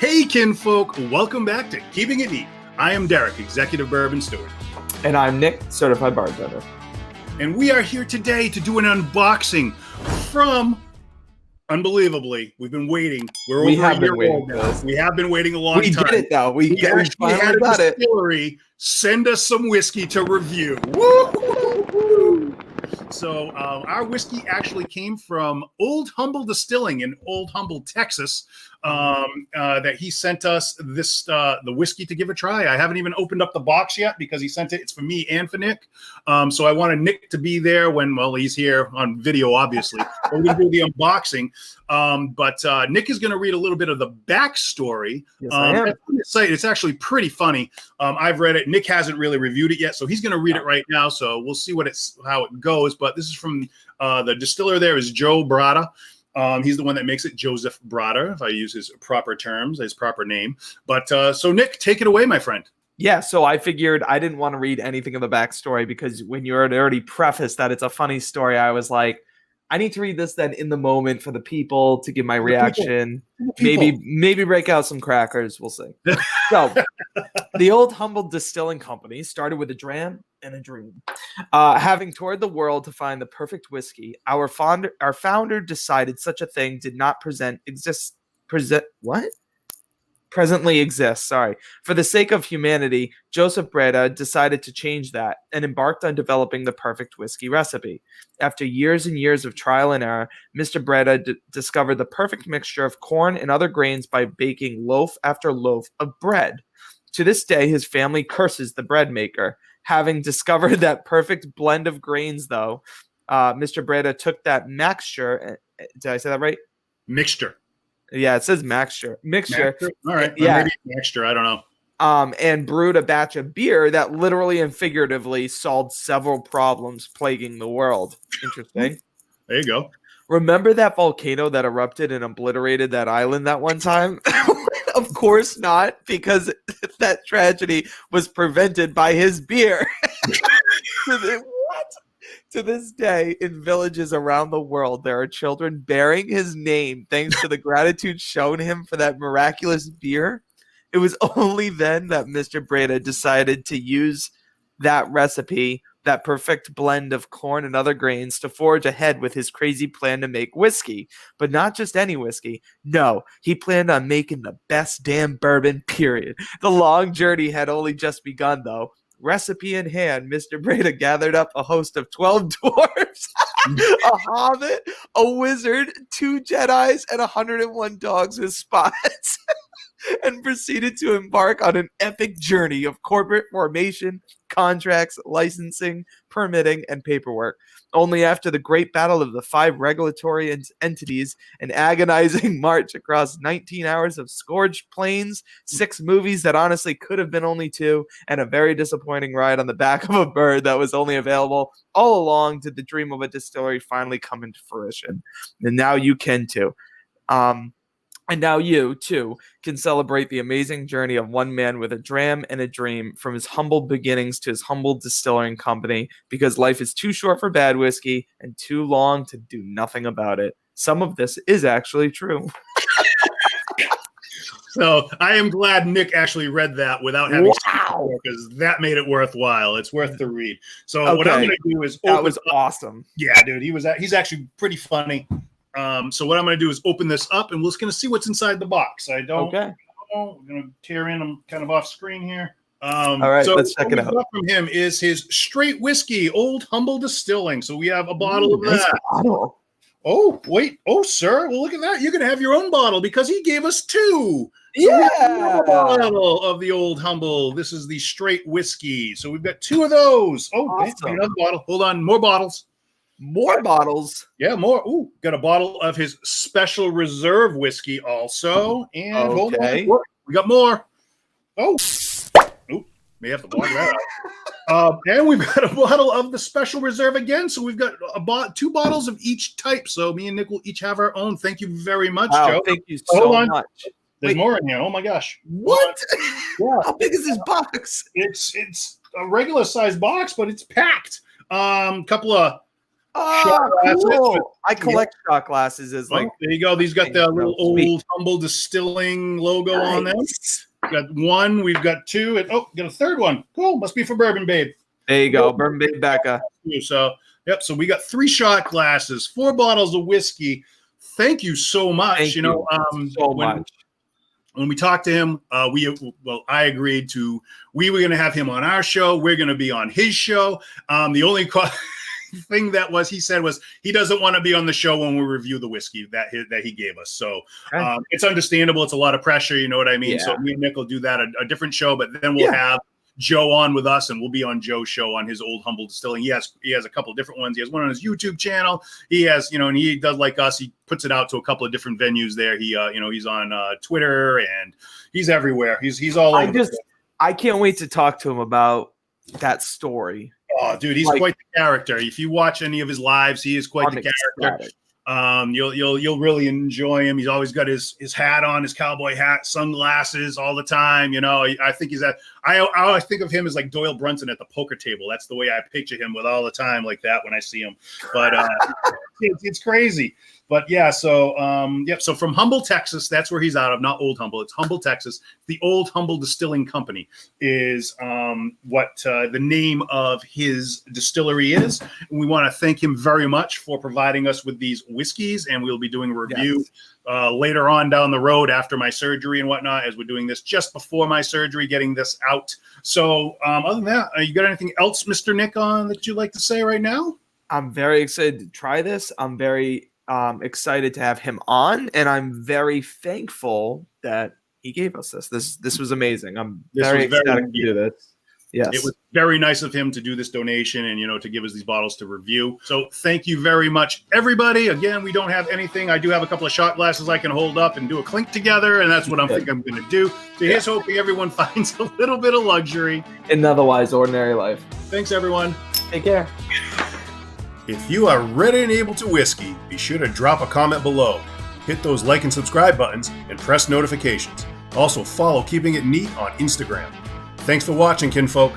Hey, kinfolk, welcome back to Keeping It Neat. I am Derek, Executive Bourbon Steward. And I'm Nick, Certified Bartender. And we are here today to do an unboxing from, unbelievably, we've been waiting. We have been waiting a long time. We did it, though. We actually had a distillery send us some whiskey to review. Woo! So our whiskey actually came from Old Humble Distilling in Old Humble, Texas. That he sent us this the whiskey to give a try. I haven't even opened up the box yet because he sent it. It's for me and for Nick. So I wanted Nick to be there when, well, he's here on video, obviously. We're going to do the unboxing. But Nick is going to read a little bit of the backstory. Yes, I am. It's actually pretty funny. I've read it. Nick hasn't really reviewed it yet, so he's going to read it right now. So we'll see how it goes. But this is from the distiller. There is Joe Breda. He's the one that makes it, Joseph Breda, if I use his proper terms, his proper name. But so Nick, take it away, my friend. Yeah, so I figured I didn't want to read anything of the backstory because when you had already prefaced that it's a funny story, I was like, I need to read this then in the moment for the people to give my reaction. Maybe break out some crackers. We'll see. So the Old Humble Distilling Company started with a dram and a dream. Having toured the world to find the perfect whiskey, our founder decided such a thing did not presently exist. For the sake of humanity, Joseph Breda decided to change that and embarked on developing the perfect whiskey recipe. After years and years of trial and error, Mr. Breda discovered the perfect mixture of corn and other grains by baking loaf after loaf of bread. To this day, his family curses the bread maker. Having discovered that perfect blend of grains, though, Mr. Breda took that maxture. Did I say that right? Mixture. Yeah, it says maxture. Mixture. All right. Yeah. Maybe mixture. I don't know. And brewed a batch of beer that literally and figuratively solved several problems plaguing the world. Interesting. There you go. Remember that volcano that erupted and obliterated that island that one time? Of course not, because that tragedy was prevented by his beer. What? To this day, in villages around the world, there are children bearing his name thanks to the gratitude shown him for that miraculous beer. It was only then that Mr. Breda decided to use that recipe, that perfect blend of corn and other grains, to forge ahead with his crazy plan to make whiskey. But not just any whiskey. No, he planned on making the best damn bourbon, period. The long journey had only just begun, though. Recipe in hand, Mr. Breda gathered up a host of 12 dwarves, a hobbit, a wizard, 2 Jedis, and 101 dogs with spots, and proceeded to embark on an epic journey of corporate formation, contracts, licensing, permitting, and paperwork. Only after the great battle of the 5 regulatory entities, an agonizing march across 19 hours of scourged plains, 6 movies that honestly could have been only 2, and a very disappointing ride on the back of a bird that was only available all along, did the dream of a distillery finally come into fruition. And now you can too. And now you, too, can celebrate the amazing journey of one man with a dram and a dream, from his humble beginnings to his humble distilling company, because life is too short for bad whiskey and too long to do nothing about it. Some of this is actually true. So I am glad Nick actually read that without having because that made it worthwhile. It's worth the read. So what I'm going to do is that was awesome. Yeah, dude, he's actually pretty funny. So what I'm going to do is open this up, and we're just going to see what's inside the box. We're going to tear in. I'm kind of off screen here. All right, so let's check it out. From him is his straight whiskey, Old Humble Distilling. So we have a bottle of nice that. Bottle. Oh, wait. Oh, sir. Well, look at that. You're going to have your own bottle because he gave us 2. Yeah. A bottle of the Old Humble. This is the straight whiskey. So we've got 2 of those. Oh, awesome. Another bottle. Hold on. More bottles. More bottles. Yeah, more. Ooh, got a bottle of his special reserve whiskey also. And hold on. We got more. Oh. Ooh, may have to block that out. And we've got a bottle of the special reserve again. So we've got 2 bottles of each type. So me and Nick will each have our own. Thank you very much, Joe. Thank you so much. There's more in here. Oh my gosh. What? Yeah. How big is this box? It's a regular size box, but it's packed. Couple of Oh, glasses. cool. I collect shot glasses as like. Oh, there you go. These got the little Old Humble Distilling logo on them. We've got one. We've got two. And, got a third one. Cool. Must be for Bourbon Babe. There you go. Bourbon Babe Becca. So, yep. So we got 3 shot glasses, 4 bottles of whiskey. Thank you so much. Thank you so much. When we talked to him, I agreed we were going to have him on our show. We're going to be on his show. The only thing that he said was he doesn't want to be on the show when we review the whiskey that he gave us. So it's understandable. It's a lot of pressure. You know what I mean? Yeah. So me and Nick will do that a different show, but then we'll have Joe on with us, and we'll be on Joe's show on his Old Humble Distilling. He has a couple of different ones. He has one on his YouTube channel. He has, and he does like us. He puts it out to a couple of different venues there. He, he's on Twitter, and he's everywhere. He's all over. I can't wait to talk to him about that story. Oh, dude, he's quite the character. If you watch any of his lives, he is quite the character. You'll really enjoy him. He's always got his hat on, his cowboy hat, sunglasses all the time. I think I think of him as like Doyle Brunson at the poker table. That's the way I picture him, with all the time like that when I see him. But it's crazy. But yeah, so so from Humble, Texas, that's where he's out of, not Old Humble. It's Humble, Texas. The Old Humble Distilling Company is what the name of his distillery is. And we want to thank him very much for providing us with these whiskeys, and we'll be doing a review later on down the road after my surgery and whatnot, as we're doing this just before my surgery, getting this out. So other than that, you got anything else, Mr. Nick, that you'd like to say right now? I'm very excited to try this. I'm very excited to have him on, and I'm very thankful that he gave us this. This was amazing. I'm very ecstatic to do this. Yes, it was very nice of him to do this donation and to give us these bottles to review. So thank you very much, everybody. Again, we don't have anything. I do have a couple of shot glasses I can hold up and do a clink together, and that's what I'm going to do. So here's hoping everyone finds a little bit of luxury in an otherwise ordinary life. Thanks, everyone. Take care. If you are ready and able to whiskey, be sure to drop a comment below. Hit those like and subscribe buttons and press notifications. Also follow Keeping It Neat on Instagram. Thanks for watching, kinfolk.